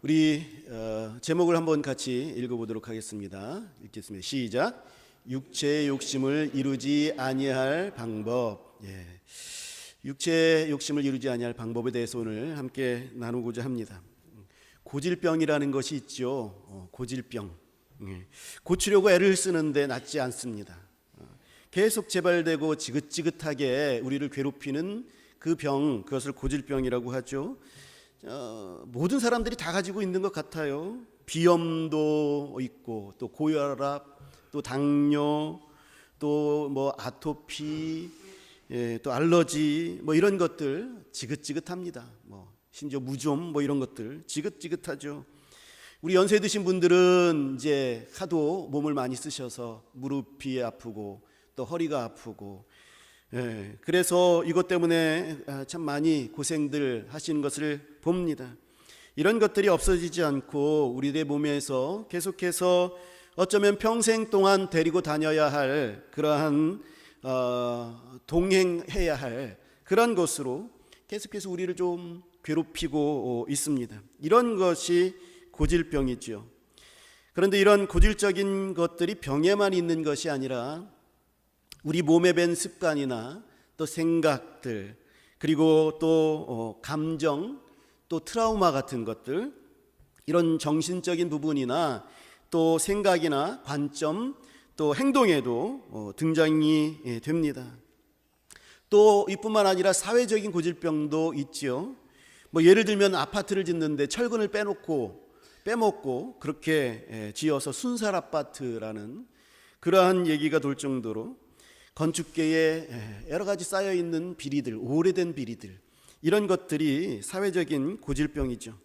우리 제목을 한번 같이 읽어보도록 하겠습니다. 읽겠습니다. 시작. 육체의 욕심을 이루지 아니할 방법. 육체의 욕심을 이루지 아니할 방법에 대해서 오늘 함께 나누고자 합니다. 고질병이라는 것이 있죠. 고질병. 고치려고 애를 쓰는데 낫지 않습니다. 계속 재발되고 지긋지긋하게 우리를 괴롭히는 그 병, 그것을 고질병이라고 하죠. 모든 사람들이 다 가지고 있는 것 같아요. 비염도 있고, 또 고혈압, 또 당뇨, 또 뭐 아토피, 또 알러지, 뭐 이런 것들 지긋지긋합니다. 심지어 무좀 이런 것들 지긋지긋하죠. 우리 연세 드신 분들은 이제 하도 몸을 많이 쓰셔서 무릎이 아프고 또 허리가 아프고, 그래서 이것 때문에 참 많이 고생들 하시는 것을 봅니다. 이런 것들이 없어지지 않고 우리의 몸에서 계속해서 어쩌면 평생 동안 데리고 다녀야 할 그러한 동행해야 할 그런 것으로 계속해서 우리를 좀 괴롭히고 있습니다. 이런 것이 고질병이죠. 그런데 이런 고질적인 것들이 병에만 있는 것이 아니라 우리 몸에 밴 습관이나 또 생각들, 그리고 또 감정, 또 트라우마 같은 것들, 이런 정신적인 부분이나 또 생각이나 관점, 또 행동에도 등장이 됩니다. 또 이뿐만 아니라 사회적인 고질병도 있지요. 예를 들면 아파트를 짓는데 철근을 빼먹고 그렇게 지어서 순살 아파트라는 그러한 얘기가 돌 정도로 건축계에 여러 가지 쌓여 있는 비리들, 오래된 비리들, 이런 것들이 사회적인 고질병이죠.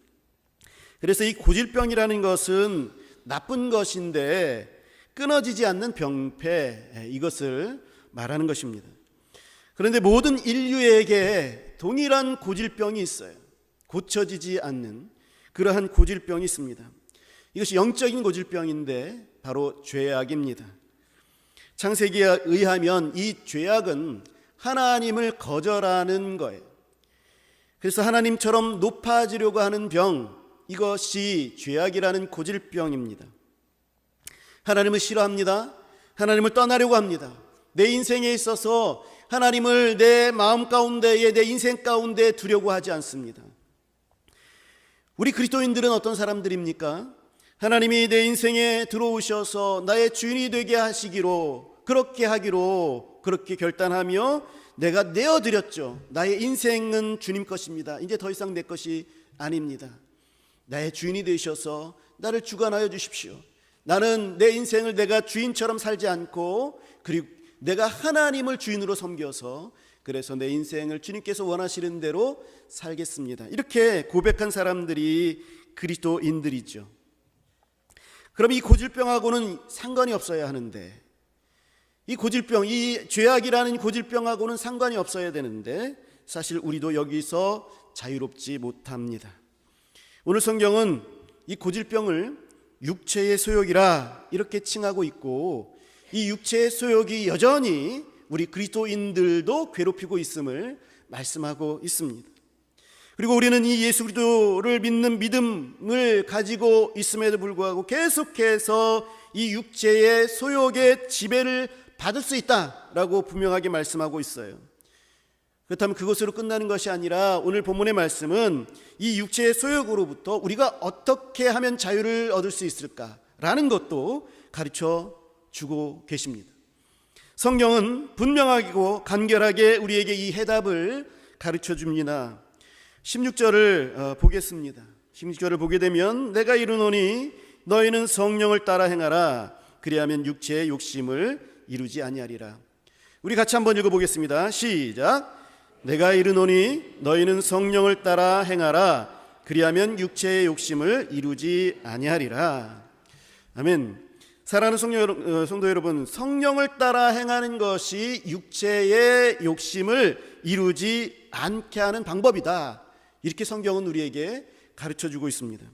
그래서 이 고질병이라는 것은 나쁜 것인데 끊어지지 않는 병폐, 이것을 말하는 것입니다. 그런데 모든 인류에게 동일한 고질병이 있어요. 고쳐지지 않는 그러한 고질병이 있습니다. 이것이 영적인 고질병인데 바로 죄악입니다. 창세기에 의하면 이 죄악은 하나님을 거절하는 거예요. 그래서 하나님처럼 높아지려고 하는 병, 이것이 죄악이라는 고질병입니다. 하나님을 싫어합니다. 하나님을 떠나려고 합니다. 내 인생에 있어서 하나님을 내 마음 가운데에, 내 인생 가운데 두려고 하지 않습니다. 우리 그리스도인들은 어떤 사람들입니까? 하나님이 내 인생에 들어오셔서 나의 주인이 되게 하시기로, 그렇게 하기로 그렇게 결단하며 내가 내어드렸죠. 나의 인생은 주님 것입니다. 이제 더 이상 내 것이 아닙니다. 나의 주인이 되셔서 나를 주관하여 주십시오. 나는 내 인생을 내가 주인처럼 살지 않고, 그리고 내가 하나님을 주인으로 섬겨서, 그래서 내 인생을 주님께서 원하시는 대로 살겠습니다. 이렇게 고백한 사람들이 그리스도인들이죠. 그럼 이 고질병하고는 상관이 없어야 하는데, 이 고질병, 이 죄악이라는 고질병하고는 상관이 없어야 되는데 사실 우리도 여기서 자유롭지 못합니다. 오늘 성경은 이 고질병을 육체의 소욕이라 이렇게 칭하고 있고, 이 육체의 소욕이 여전히 우리 그리스도인들도 괴롭히고 있음을 말씀하고 있습니다. 그리고 우리는 이 예수 그리스도를 믿는 믿음을 가지고 있음에도 불구하고 계속해서 이 육체의 소욕의 지배를 받을 수 있다라고 분명하게 말씀하고 있어요. 그렇다면 그것으로 끝나는 것이 아니라 오늘 본문의 말씀은 이 육체의 소욕으로부터 우리가 어떻게 하면 자유를 얻을 수 있을까라는 것도 가르쳐 주고 계십니다. 성경은 분명하고 간결하게 우리에게 이 해답을 가르쳐 줍니다. 16절을 보겠습니다. 16절을 보게 되면 내가 이르노니 너희는 성령을 따라 행하라. 그리하면 육체의 욕심을 이루지 아니하리라. 우리 같이 한번 읽어보겠습니다. 시작. 내가 이르노니 너희는 성령을 따라 행하라. 그리하면 육체의 욕심을 이루지 아니하리라. 아멘. 사랑하는 성도 여러분, 성령을 따라 행하는 것이 육체의 욕심을 이루지 않게 하는 방법이다. 이렇게 성경은 우리에게 가르쳐주고 있습니다.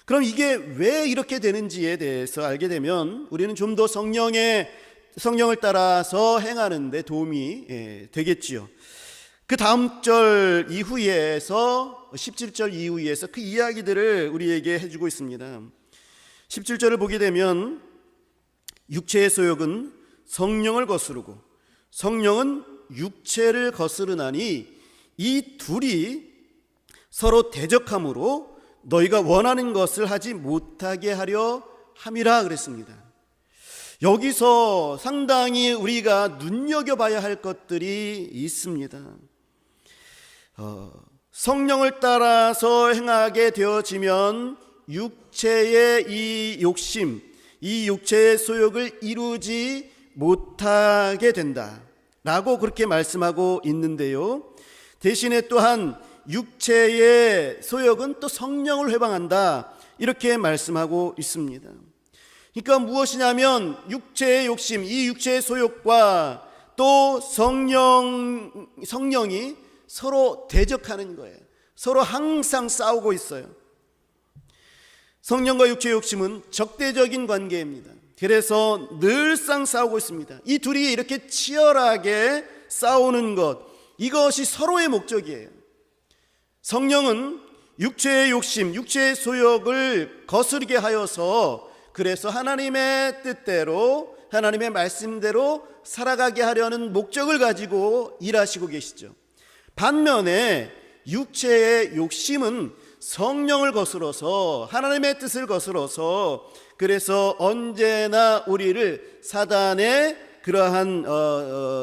그럼 이게 왜 이렇게 되는지에 대해서 알게 되면 우리는 좀 더 성령을 따라서 행하는 데 도움이 되겠지요. 그 다음 절 이후에서 17절 이후에서 그 이야기들을 우리에게 해주고 있습니다. 17절을 보게 되면 육체의 소욕은 성령을 거스르고 성령은 육체를 거스르나니 이 둘이 서로 대적함으로 너희가 원하는 것을 하지 못하게 하려 함이라 그랬습니다. 여기서 상당히 우리가 눈여겨봐야 할 것들이 있습니다. 성령을 따라서 행하게 되어지면 육체의 이 욕심, 이 육체의 소욕을 이루지 못하게 된다라고 그렇게 말씀하고 있는데요. 대신에 또한 육체의 소욕은 또 성령을 회방한다 이렇게 말씀하고 있습니다. 그러니까 무엇이냐면 육체의 욕심, 이 육체의 소욕과 또 성령이 서로 대적하는 거예요. 서로 항상 싸우고 있어요. 성령과 육체의 욕심은 적대적인 관계입니다. 그래서 늘상 싸우고 있습니다. 이 둘이 이렇게 치열하게 싸우는 것, 이것이 서로의 목적이에요. 성령은 육체의 욕심, 육체의 소욕을 거스르게 하여서 그래서 하나님의 뜻대로, 하나님의 말씀대로 살아가게 하려는 목적을 가지고 일하시고 계시죠. 반면에 육체의 욕심은 성령을 거스러서 하나님의 뜻을 거스러서 그래서 언제나 우리를 사단의 그러한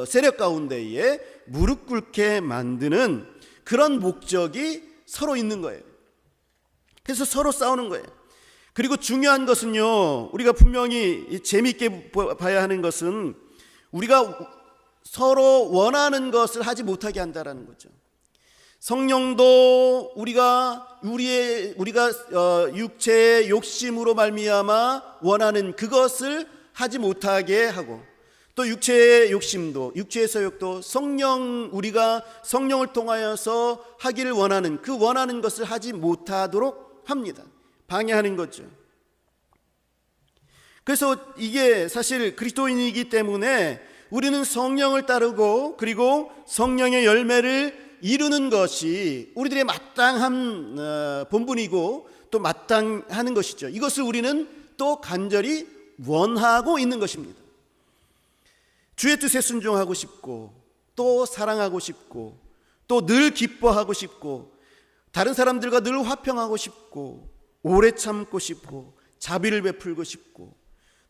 세력 가운데에 무릎 꿇게 만드는 그런 목적이 서로 있는 거예요. 그래서 서로 싸우는 거예요. 그리고 중요한 것은요, 우리가 분명히 재미있게 봐야 하는 것은 우리가 서로 원하는 것을 하지 못하게 한다라는 거죠. 성령도 우리가 육체의 욕심으로 말미암아 원하는 그것을 하지 못하게 하고, 또 육체의 욕심도, 육체의 소욕도 우리가 성령을 통하여서 하기를 원하는 그 원하는 것을 하지 못하도록 합니다. 방해하는 거죠. 그래서 이게 사실 그리스도인이기 때문에 우리는 성령을 따르고 그리고 성령의 열매를 이루는 것이 우리들의 마땅한 본분이고 또 마땅하는 것이죠. 이것을 우리는 또 간절히 원하고 있는 것입니다. 주의 뜻에 순종하고 싶고 또 사랑하고 싶고 또 늘 기뻐하고 싶고 다른 사람들과 늘 화평하고 싶고 오래 참고 싶고 자비를 베풀고 싶고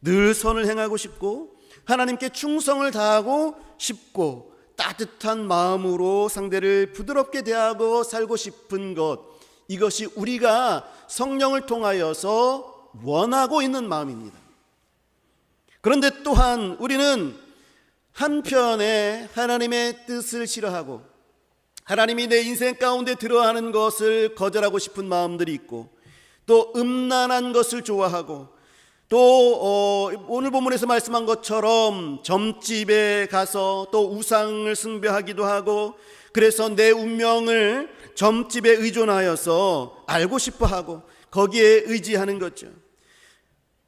늘 선을 행하고 싶고 하나님께 충성을 다하고 싶고 따뜻한 마음으로 상대를 부드럽게 대하고 살고 싶은 것, 이것이 우리가 성령을 통하여서 원하고 있는 마음입니다. 그런데 또한 우리는 한편에 하나님의 뜻을 싫어하고 하나님이 내 인생 가운데 들어가는 것을 거절하고 싶은 마음들이 있고 또 음란한 것을 좋아하고 또 오늘 본문에서 말씀한 것처럼 점집에 가서 또 우상을 숭배하기도 하고 그래서 내 운명을 점집에 의존하여서 알고 싶어하고 거기에 의지하는 거죠.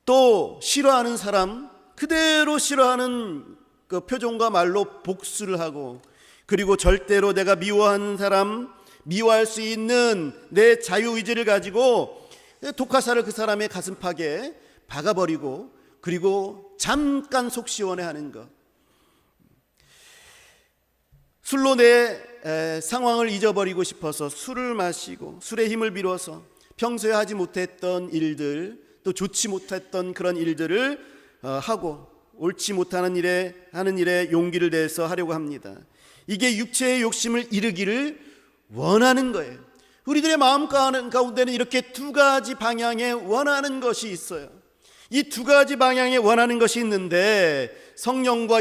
또 싫어하는 사람 그대로 싫어하는 그 표정과 말로 복수를 하고 그리고 절대로 내가 미워하는 사람 미워할 수 있는 내 자유의지를 가지고 독화살을 그 사람의 가슴팍에 박아버리고 그리고 잠깐 속 시원해하는 것, 술로 내 상황을 잊어버리고 싶어서 술을 마시고 술의 힘을 빌어서 평소에 하지 못했던 일들 또 좋지 못했던 그런 일들을 하고 옳지 못하는 일에 하는 일에 용기를 내서 하려고 합니다. 이게 육체의 욕심을 이루기를 원하는 거예요. 우리들의 마음 가운데는 이렇게 두 가지 방향에 원하는 것이 있어요. 이 두 가지 방향에 원하는 것이 있는데 성령과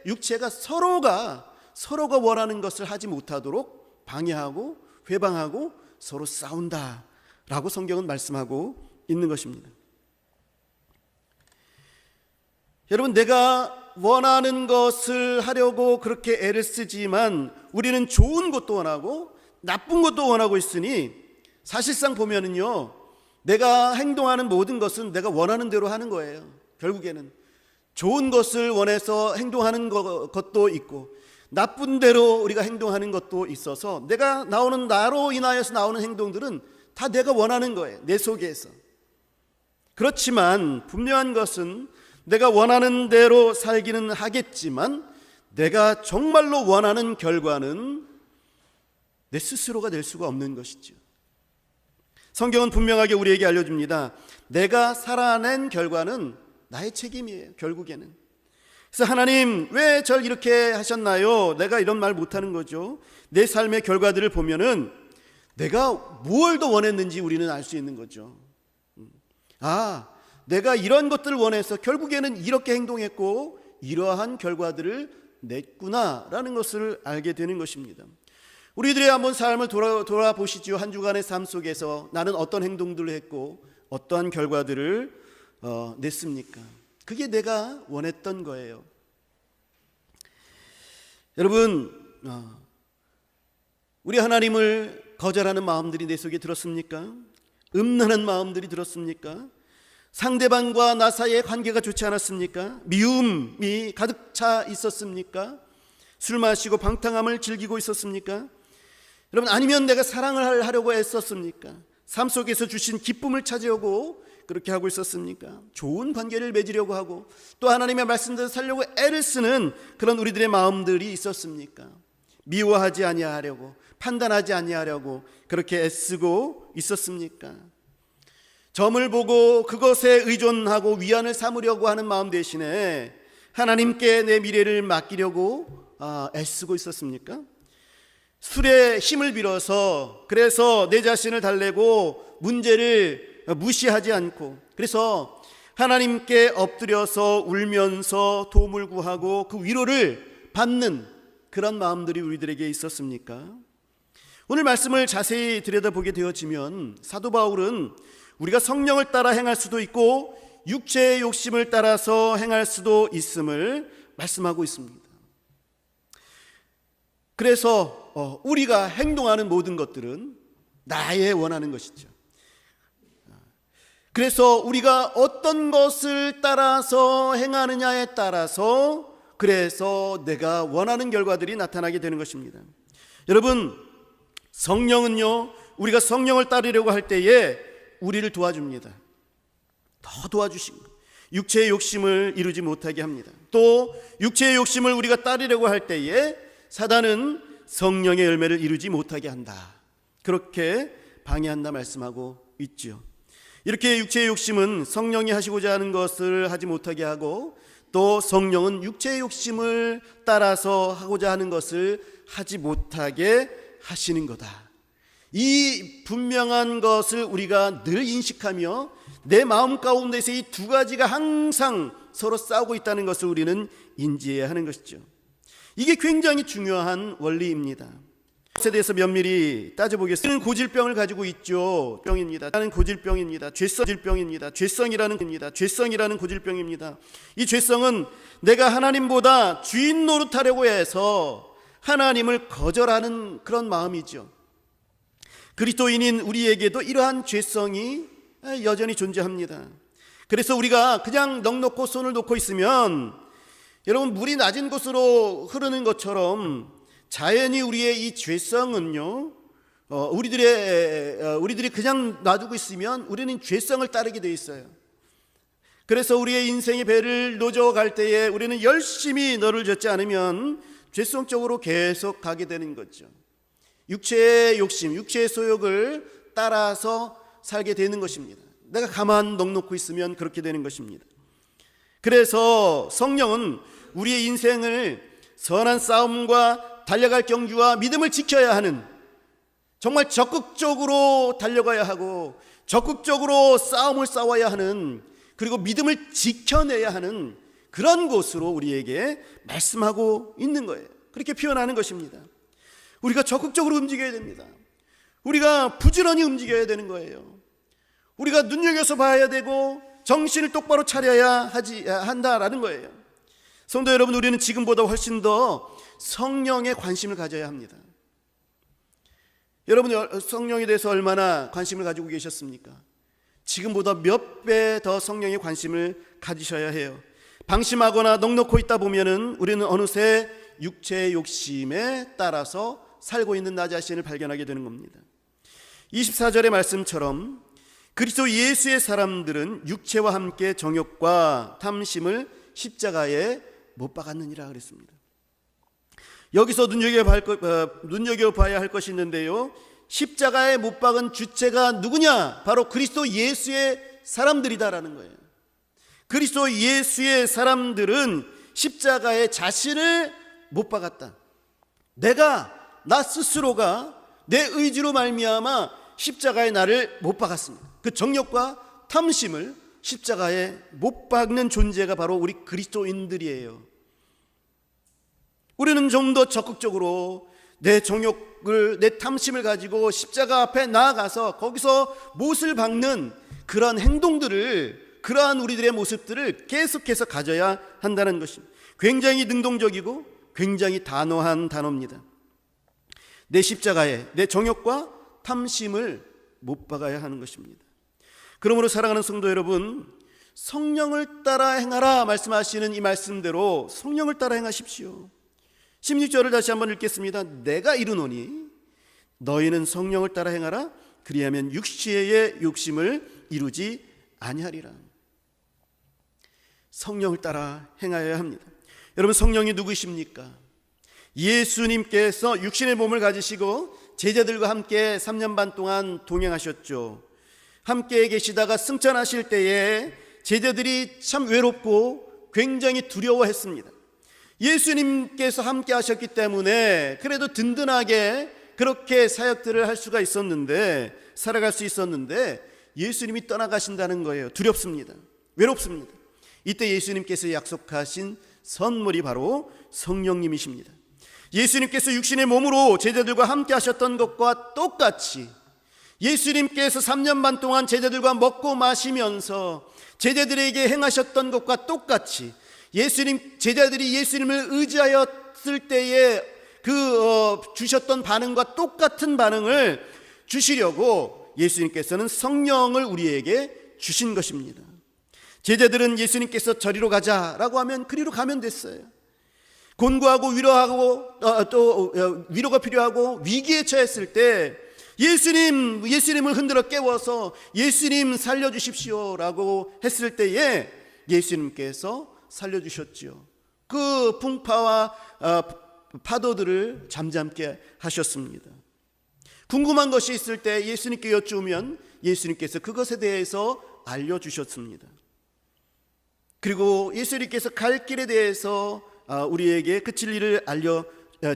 육체가 서로가 원하는 것을 하지 못하도록 방해하고 회방하고 서로 싸운다라고 성경은 말씀하고 있는 것입니다. 여러분, 내가 원하는 것을 하려고 그렇게 애를 쓰지만 우리는 좋은 것도 원하고 나쁜 것도 원하고 있으니 사실상 보면은요, 내가 행동하는 모든 것은 내가 원하는 대로 하는 거예요. 결국에는 좋은 것을 원해서 행동하는 것도 있고 나쁜 대로 우리가 행동하는 것도 있어서 내가 나오는 나로 인하여서 나오는 행동들은 다 내가 원하는 거예요. 내 속에서. 그렇지만 분명한 것은 내가 원하는 대로 살기는 하겠지만 내가 정말로 원하는 결과는 내 스스로가 될 수가 없는 것이죠. 성경은 분명하게 우리에게 알려줍니다. 내가 살아낸 결과는 나의 책임이에요. 결국에는. 그래서 하나님 왜 절 이렇게 하셨나요? 내가 이런 말 못하는 거죠. 내 삶의 결과들을 보면은 내가 무엇을 더 원했는지 우리는 알 수 있는 거죠. 내가 이런 것들을 원해서 결국에는 이렇게 행동했고 이러한 결과들을 냈구나라는 것을 알게 되는 것입니다. 우리들의 한번 삶을 돌아보시죠. 한 주간의 삶 속에서 나는 어떤 행동들을 했고 어떠한 결과들을 냈습니까? 그게 내가 원했던 거예요. 여러분, 우리 하나님을 거절하는 마음들이 내 속에 들었습니까? 음란한 마음들이 들었습니까? 상대방과 나 사이의 관계가 좋지 않았습니까? 미움이 가득 차 있었습니까? 술 마시고 방탕함을 즐기고 있었습니까? 여러분, 아니면 내가 사랑을 하려고 애썼습니까? 삶 속에서 주신 기쁨을 찾으려고 그렇게 하고 있었습니까? 좋은 관계를 맺으려고 하고 또 하나님의 말씀대로 살려고 애를 쓰는 그런 우리들의 마음들이 있었습니까? 미워하지 아니하려고, 판단하지 아니하려고 그렇게 애쓰고 있었습니까? 점을 보고 그것에 의존하고 위안을 삼으려고 하는 마음 대신에 하나님께 내 미래를 맡기려고 애쓰고 있었습니까? 술에 힘을 빌어서 그래서 내 자신을 달래고 문제를 무시하지 않고 그래서 하나님께 엎드려서 울면서 도움을 구하고 그 위로를 받는 그런 마음들이 우리들에게 있었습니까? 오늘 말씀을 자세히 들여다보게 되어지면 사도 바울은 우리가 성령을 따라 행할 수도 있고 육체의 욕심을 따라서 행할 수도 있음을 말씀하고 있습니다. 그래서 우리가 행동하는 모든 것들은 나의 원하는 것이죠. 그래서 우리가 어떤 것을 따라서 행하느냐에 따라서 그래서 내가 원하는 결과들이 나타나게 되는 것입니다. 여러분, 성령은요, 우리가 성령을 따르려고 할 때에 우리를 도와줍니다. 더 도와주시고 육체의 욕심을 이루지 못하게 합니다. 또 육체의 욕심을 우리가 따르려고 할 때에 사단은 성령의 열매를 이루지 못하게 한다. 그렇게 방해한다 말씀하고 있죠. 이렇게 육체의 욕심은 성령이 하시고자 하는 것을 하지 못하게 하고 또 성령은 육체의 욕심을 따라서 하고자 하는 것을 하지 못하게 하시는 거다. 이 분명한 것을 우리가 늘 인식하며 내 마음 가운데서 이 두 가지가 항상 서로 싸우고 있다는 것을 우리는 인지해야 하는 것이죠. 이게 굉장히 중요한 원리입니다. 것에 대해서 면밀히 따져보겠습니다. 고질병을 가지고 있죠. 병입니다. 나는 고질병입니다. 죄성입니다. 죄성이라는 고질병입니다. 이 죄성은 내가 하나님보다 주인 노릇하려고 해서 하나님을 거절하는 그런 마음이죠. 그리스도인인 우리에게도 이러한 죄성이 여전히 존재합니다. 그래서 우리가 그냥 넋놓고 손을 놓고 있으면 여러분 물이 낮은 곳으로 흐르는 것처럼 자연히 우리의 이 죄성은요, 우리들이 그냥 놔두고 있으면 우리는 죄성을 따르게 돼 있어요. 그래서 우리의 인생의 배를 노져갈 때에 우리는 열심히 너를 젓지 않으면 죄성 쪽으로 계속 가게 되는 거죠. 육체의 욕심, 육체의 소욕을 따라서 살게 되는 것입니다. 내가 가만 넋놓고 있으면 그렇게 되는 것입니다. 그래서 성령은 우리의 인생을 선한 싸움과 달려갈 경주와 믿음을 지켜야 하는, 정말 적극적으로 달려가야 하고 적극적으로 싸움을 싸워야 하는, 그리고 믿음을 지켜내야 하는 그런 곳으로 우리에게 말씀하고 있는 거예요. 그렇게 표현하는 것입니다. 우리가 적극적으로 움직여야 됩니다. 우리가 부지런히 움직여야 되는 거예요. 우리가 눈여겨서 봐야 되고 정신을 똑바로 차려야 한다라는 거예요. 성도 여러분, 우리는 지금보다 훨씬 더 성령에 관심을 가져야 합니다. 여러분, 성령에 대해서 얼마나 관심을 가지고 계셨습니까? 지금보다 몇 배 더 성령에 관심을 가지셔야 해요. 방심하거나 넋놓고 있다 보면은 우리는 어느새 육체의 욕심에 따라서 살고 있는 나 자신을 발견하게 되는 겁니다. 24절의 말씀처럼 그리스도 예수의 사람들은 육체와 함께 정욕과 탐심을 십자가에 못 박았느니라 그랬습니다. 여기서 눈여겨봐야 할 것이 있는데요, 십자가에 못 박은 주체가 누구냐? 바로 그리스도 예수의 사람들이다라는 거예요. 그리스도 예수의 사람들은 십자가에 자신을 못 박았다. 나 스스로가 내 의지로 말미암아 십자가에 나를 못 박았습니다. 그 정욕과 탐심을 십자가에 못 박는 존재가 바로 우리 그리스도인들이에요. 우리는 좀 더 적극적으로 내 정욕을, 내 탐심을 가지고 십자가 앞에 나아가서 거기서 못을 박는 그러한 행동들을, 그러한 우리들의 모습들을 계속해서 가져야 한다는 것입니다. 굉장히 능동적이고 굉장히 단호한 단어입니다. 내 십자가에 내 정욕과 탐심을 못 박아야 하는 것입니다. 그러므로 사랑하는 성도 여러분, 성령을 따라 행하라 말씀하시는 이 말씀대로 성령을 따라 행하십시오. 16절을 다시 한번 읽겠습니다. 내가 이르노니 너희는 성령을 따라 행하라. 그리하면 육체의 욕심을 이루지 아니하리라. 성령을 따라 행하여야 합니다. 여러분, 성령이 누구십니까? 예수님께서 육신의 몸을 가지시고 제자들과 함께 3년 반 동안 동행하셨죠. 함께 계시다가 승천하실 때에 제자들이 참 외롭고 굉장히 두려워했습니다. 예수님께서 함께 하셨기 때문에 그래도 든든하게 그렇게 사역들을 할 수가 있었는데, 살아갈 수 있었는데, 예수님이 떠나가신다는 거예요. 두렵습니다. 외롭습니다. 이때 예수님께서 약속하신 선물이 바로 성령님이십니다. 예수님께서 육신의 몸으로 제자들과 함께 하셨던 것과 똑같이 예수님께서 3년 반 동안 제자들과 먹고 마시면서 제자들에게 행하셨던 것과 똑같이 제자들이 예수님을 의지하였을 때에 주셨던 반응과 똑같은 반응을 주시려고 예수님께서는 성령을 우리에게 주신 것입니다. 제자들은 예수님께서 저리로 가자라고 하면 그리로 가면 됐어요. 곤고하고 위로가 필요하고 위기에 처했을 때 예수님을 흔들어 깨워서 예수님 살려주십시오라고 했을 때에 예수님께서 살려주셨지요. 그 풍파와 파도들을 잠잠게 하셨습니다. 궁금한 것이 있을 때 예수님께 여쭈면 예수님께서 그것에 대해서 알려주셨습니다. 그리고 예수님께서 갈 길에 대해서 우리에게 그 진리를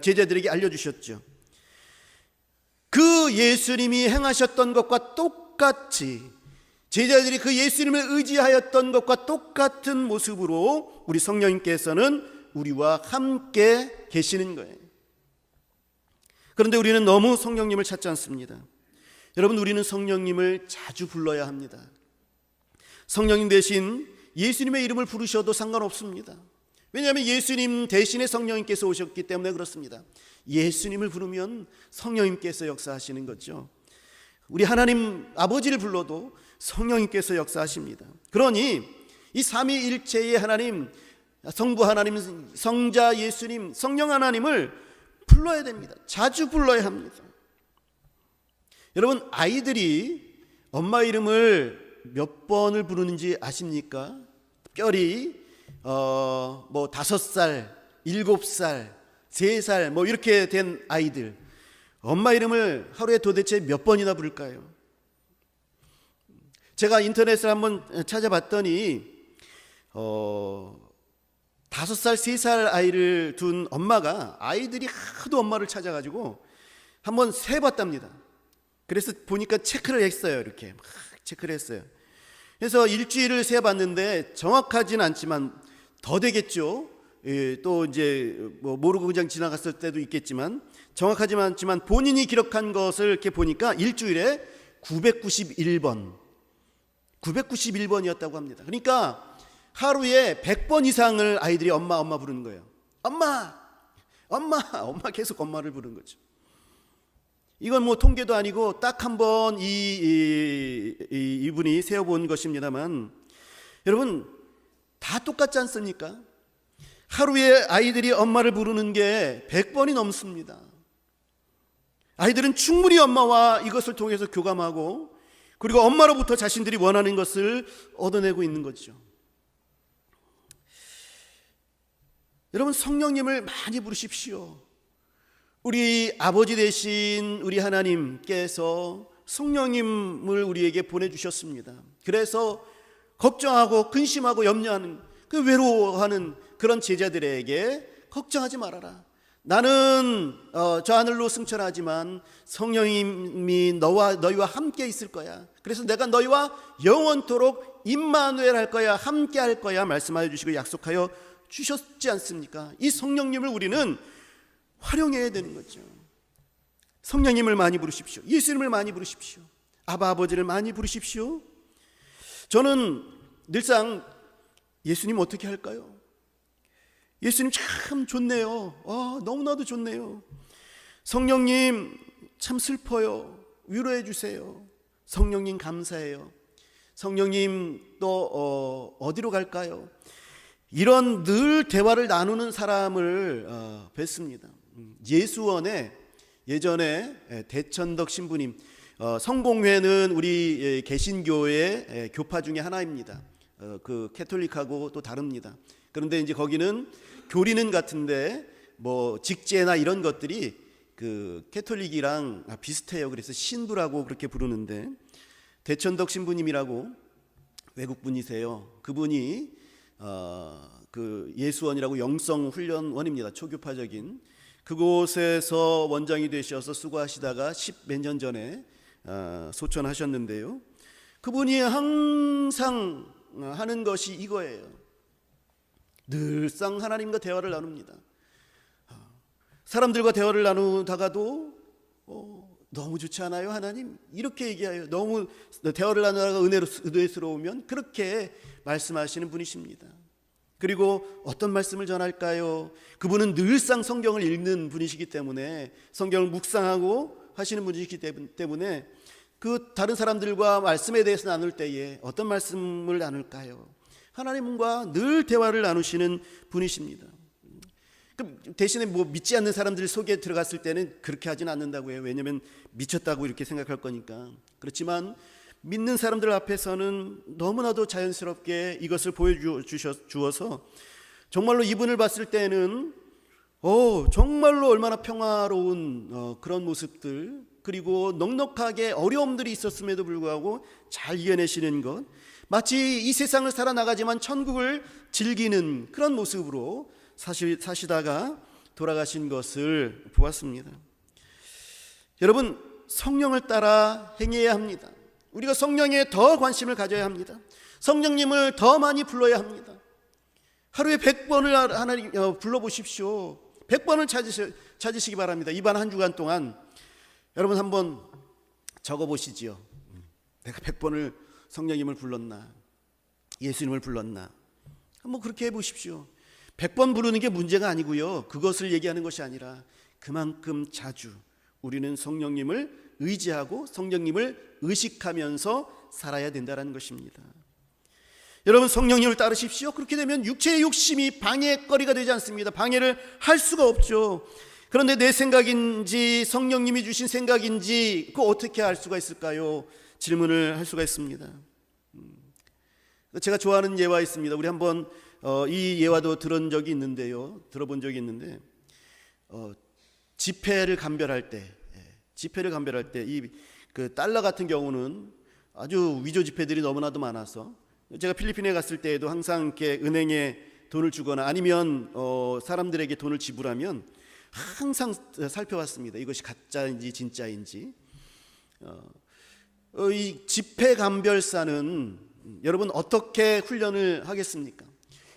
제자들에게 알려주셨죠. 그 예수님이 행하셨던 것과 똑같이 제자들이 그 예수님을 의지하였던 것과 똑같은 모습으로 우리 성령님께서는 우리와 함께 계시는 거예요. 그런데 우리는 너무 성령님을 찾지 않습니다. 여러분, 우리는 성령님을 자주 불러야 합니다. 성령님 대신 예수님의 이름을 부르셔도 상관없습니다. 왜냐하면 예수님 대신에 성령님께서 오셨기 때문에 그렇습니다. 예수님을 부르면 성령님께서 역사하시는 거죠. 우리 하나님 아버지를 불러도 성령님께서 역사하십니다. 그러니 이 삼위일체의 하나님, 성부 하나님, 성자 예수님, 성령 하나님을 불러야 됩니다. 자주 불러야 합니다. 여러분, 아이들이 엄마 이름을 몇 번을 부르는지 아십니까? 특별히 5살, 7살, 3살 이렇게 된 아이들, 엄마 이름을 하루에 도대체 몇 번이나 부를까요? 제가 인터넷을 한번 찾아봤더니 5살, 3살 아이를 둔 엄마가 아이들이 하도 엄마를 찾아가지고 한번 세봤답니다. 그래서 보니까 체크를 했어요. 이렇게 막 체크를 했어요. 그래서 일주일을 세봤는데 정확하진 않지만 더 되겠죠. 또 이제 모르고 그냥 지나갔을 때도 있겠지만 정확하지는 않지만 본인이 기록한 것을 이렇게 보니까 일주일에 991번이었다고 합니다. 그러니까 하루에 100번 이상을 아이들이 엄마 부르는 거예요. 엄마 계속 엄마를 부르는 거죠. 이건 통계도 아니고 딱 한 번 이분이 세어본 것입니다만, 여러분 다 똑같지 않습니까? 하루에 아이들이 엄마를 부르는 게 100번이 넘습니다. 아이들은 충분히 엄마와 이것을 통해서 교감하고 그리고 엄마로부터 자신들이 원하는 것을 얻어내고 있는 거죠. 여러분, 성령님을 많이 부르십시오. 우리 아버지 되신 우리 하나님께서 성령님을 우리에게 보내주셨습니다. 그래서 걱정하고 근심하고 염려하는, 그 외로워하는 그런 제자들에게 걱정하지 말아라. 나는 저 하늘로 승천하지만 성령님이 너희와 함께 있을 거야. 그래서 내가 너희와 영원토록 임마누엘 할 거야, 함께 할 거야 말씀하여 주시고 약속하여 주셨지 않습니까? 이 성령님을 우리는 활용해야 되는 거죠. 성령님을 많이 부르십시오. 예수님을 많이 부르십시오. 아바 아버지를 많이 부르십시오. 저는 늘상 예수님 어떻게 할까요? 예수님 참 좋네요. 너무나도 좋네요. 성령님 참 슬퍼요. 위로해 주세요. 성령님 감사해요. 성령님 또 어디로 갈까요? 이런 늘 대화를 나누는 사람을 뵀습니다. 예수원에 예전에 대천덕 신부님, 성공회는 우리 개신교의 교파 중에 하나입니다. 그 캐톨릭하고 또 다릅니다. 그런데 이제 거기는 교리는 같은데 뭐 직제나 이런 것들이 그 캐톨릭이랑 비슷해요. 그래서 신부라고 그렇게 부르는데, 대천덕 신부님이라고 외국분이세요. 그분이 그 예수원이라고 영성훈련원입니다. 초교파적인 그곳에서 원장이 되셔서 수고하시다가 10몇 년 전에 소천하셨는데요. 그분이 항상 하는 것이 이거예요. 늘상 하나님과 대화를 나눕니다. 사람들과 대화를 나누다가도 너무 좋지 않아요 하나님? 이렇게 얘기해요. 너무 대화를 나누다가 은혜스러우면 그렇게 말씀하시는 분이십니다. 그리고 어떤 말씀을 전할까요? 그분은 늘상 성경을 읽는 분이시기 때문에, 성경을 묵상하고 하시는 분이시기 때문에 그 다른 사람들과 말씀에 대해서 나눌 때에 어떤 말씀을 나눌까요? 하나님과 늘 대화를 나누시는 분이십니다. 대신에 뭐 믿지 않는 사람들 속에 들어갔을 때는 그렇게 하진 않는다고 해요. 왜냐하면 미쳤다고 이렇게 생각할 거니까. 그렇지만 믿는 사람들 앞에서는 너무나도 자연스럽게 이것을 보여주어서 정말로 이분을 봤을 때는 정말로 얼마나 평화로운 그런 모습들, 그리고 넉넉하게 어려움들이 있었음에도 불구하고 잘 이겨내시는 것, 마치 이 세상을 살아나가지만 천국을 즐기는 그런 모습으로 사시다가 돌아가신 것을 보았습니다. 여러분, 성령을 따라 행해야 합니다. 우리가 성령에 더 관심을 가져야 합니다. 성령님을 더 많이 불러야 합니다. 하루에 100번을 하나님 불러보십시오. 100번을 찾으시기 바랍니다. 이번 한 주간 동안 여러분 한번 적어보시지요. 내가 100번을 성령님을 불렀나, 예수님을 불렀나. 한번 그렇게 해보십시오. 100번 부르는 게 문제가 아니고요, 그것을 얘기하는 것이 아니라 그만큼 자주 우리는 성령님을 의지하고 성령님을 의식하면서 살아야 된다는 것입니다. 여러분, 성령님을 따르십시오. 그렇게 되면 육체의 욕심이 방해거리가 되지 않습니다. 방해를 할 수가 없죠. 그런데 내 생각인지 성령님이 주신 생각인지 그거 어떻게 알 수가 있을까요? 질문을 할 수가 있습니다. 제가 좋아하는 예화 있습니다. 우리 한번 이 예화도 들은 적이 있는데요, 들어본 적이 있는데, 지폐를 감별할 때 이 그 달러 같은 경우는 아주 위조 지폐들이 너무나도 많아서, 제가 필리핀에 갔을 때에도 항상 이렇게 은행에 돈을 주거나 아니면 사람들에게 돈을 지불하면 항상 살펴봤습니다. 이것이 가짜인지 진짜인지. 이 지폐 감별사는 여러분 어떻게 훈련을 하겠습니까?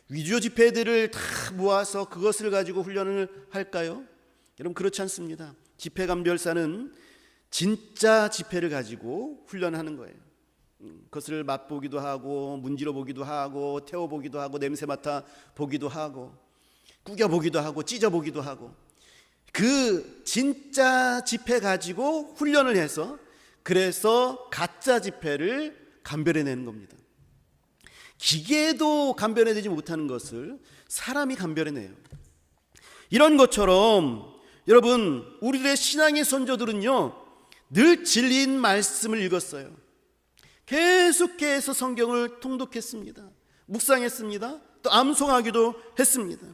위조 지폐들을 다 모아서 그것을 가지고 훈련을 할까요? 여러분, 그렇지 않습니다. 지폐 감별사는 진짜 지폐를 가지고 훈련하는 거예요. 그것을 맛보기도 하고 문질러 보기도 하고 태워보기도 하고 냄새 맡아 보기도 하고 구겨보기도 하고 찢어보기도 하고, 그 진짜 지폐 가지고 훈련을 해서 그래서 가짜 지폐를 감별해내는 겁니다. 기계도 감별해내지 못하는 것을 사람이 감별해내요. 이런 것처럼 여러분, 우리들의 신앙의 선조들은요 늘 진리인 말씀을 읽었어요. 계속해서 성경을 통독했습니다. 묵상했습니다. 또 암송하기도 했습니다.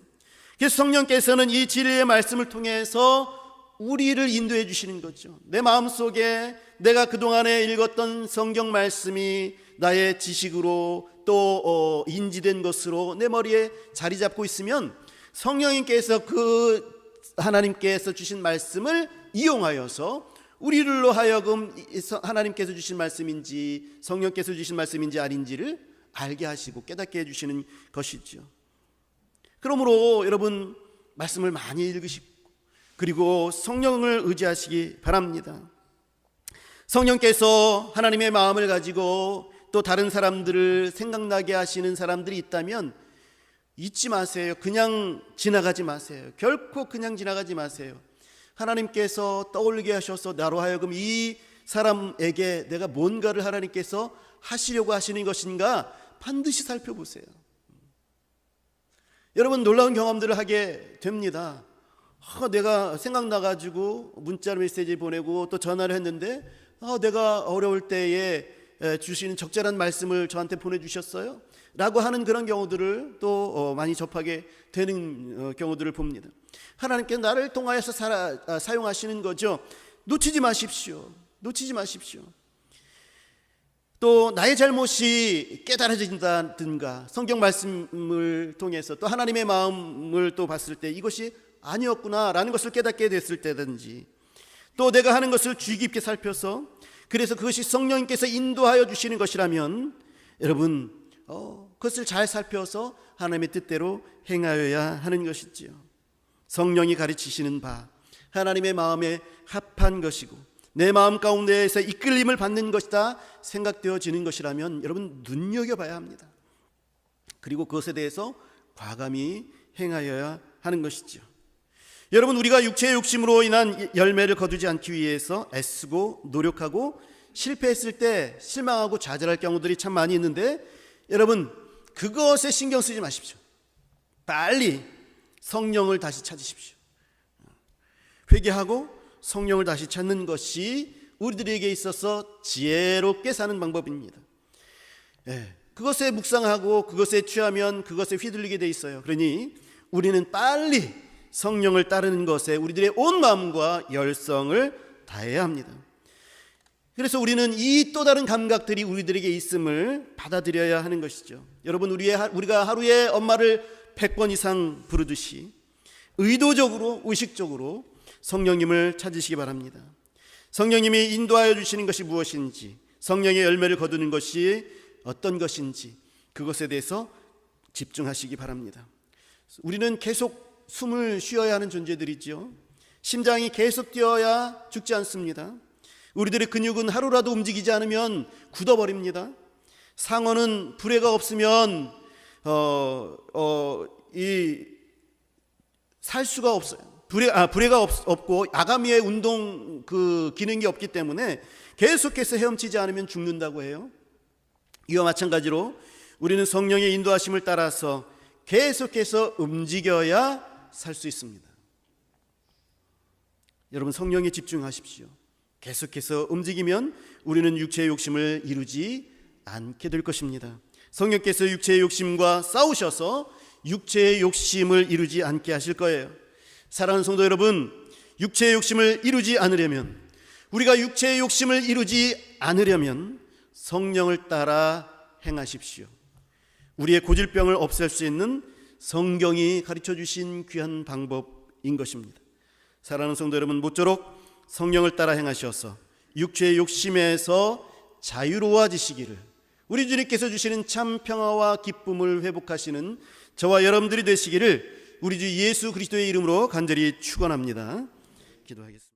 그래서 성령께서는 이 진리의 말씀을 통해서 우리를 인도해 주시는 거죠. 내 마음속에 내가 그동안에 읽었던 성경 말씀이 나의 지식으로 또 인지된 것으로 내 머리에 자리 잡고 있으면 성령님께서 그 하나님께서 주신 말씀을 이용하여서 우리로 하여금 하나님께서 주신 말씀인지 성령께서 주신 말씀인지 아닌지를 알게 하시고 깨닫게 해주시는 것이죠. 그러므로 여러분, 말씀을 많이 읽으시고 그리고 성령을 의지하시기 바랍니다. 성령께서 하나님의 마음을 가지고 또 다른 사람들을 생각나게 하시는 사람들이 있다면 잊지 마세요. 그냥 지나가지 마세요. 결코 그냥 지나가지 마세요. 하나님께서 떠올리게 하셔서 나로 하여금 이 사람에게 내가 뭔가를 하나님께서 하시려고 하시는 것인가 반드시 살펴보세요. 여러분, 놀라운 경험들을 하게 됩니다. 내가 생각나가지고 문자로 메시지 보내고 또 전화를 했는데 내가 어려울 때에 주시는 적절한 말씀을 저한테 보내주셨어요 라고 하는 그런 경우들을 또 많이 접하게 되는 경우들을 봅니다. 하나님께서 나를 통하여서 사용하시는 거죠. 놓치지 마십시오. 놓치지 마십시오. 또 나의 잘못이 깨달아진다든가 성경 말씀을 통해서 또 하나님의 마음을 또 봤을 때 이것이 아니었구나라는 것을 깨닫게 됐을 때든지 또 내가 하는 것을 주의 깊게 살펴서 그래서 그것이 성령님께서 인도하여 주시는 것이라면 여러분 그것을 잘 살펴서 하나님의 뜻대로 행하여야 하는 것이지요. 성령이 가르치시는 바 하나님의 마음에 합한 것이고 내 마음 가운데에서 이끌림을 받는 것이다 생각되어지는 것이라면 여러분 눈여겨봐야 합니다. 그리고 그것에 대해서 과감히 행하여야 하는 것이죠. 여러분, 우리가 육체의 욕심으로 인한 열매를 거두지 않기 위해서 애쓰고 노력하고 실패했을 때 실망하고 좌절할 경우들이 참 많이 있는데 여러분 그것에 신경 쓰지 마십시오. 빨리 성령을 다시 찾으십시오. 회개하고 성령을 다시 찾는 것이 우리들에게 있어서 지혜롭게 사는 방법입니다. 그것에 묵상하고 그것에 취하면 그것에 휘둘리게 돼 있어요. 그러니 우리는 빨리 성령을 따르는 것에 우리들의 온 마음과 열성을 다해야 합니다. 그래서 우리는 이 또 다른 감각들이 우리들에게 있음을 받아들여야 하는 것이죠. 여러분, 우리가 하루에 엄마를 100번 이상 부르듯이 의도적으로 의식적으로 성령님을 찾으시기 바랍니다. 성령님이 인도하여 주시는 것이 무엇인지, 성령의 열매를 거두는 것이 어떤 것인지 그것에 대해서 집중하시기 바랍니다. 우리는 계속 숨을 쉬어야 하는 존재들이죠. 심장이 계속 뛰어야 죽지 않습니다. 우리들의 근육은 하루라도 움직이지 않으면 굳어버립니다. 상어는 불에가 없으면 살 수가 없어요. 불에가 없고 아가미의 운동 그 기능이 없기 때문에 계속해서 헤엄치지 않으면 죽는다고 해요. 이와 마찬가지로 우리는 성령의 인도하심을 따라서 계속해서 움직여야 살 수 있습니다. 여러분, 성령에 집중하십시오. 계속해서 움직이면 우리는 육체의 욕심을 이루지 않게 될 것입니다. 성령께서 육체의 욕심과 싸우셔서 육체의 욕심을 이루지 않게 하실 거예요. 사랑하는 성도 여러분, 육체의 욕심을 이루지 않으려면, 우리가 육체의 욕심을 이루지 않으려면 성령을 따라 행하십시오. 우리의 고질병을 없앨 수 있는 성경이 가르쳐 주신 귀한 방법인 것입니다. 사랑하는 성도 여러분, 모쪼록 성령을 따라 행하셔서 육체의 욕심에서 자유로워지시기를, 우리 주님께서 주시는 참 평화와 기쁨을 회복하시는 저와 여러분들이 되시기를 우리 주 예수 그리스도의 이름으로 간절히 축원합니다. 기도하겠습니다.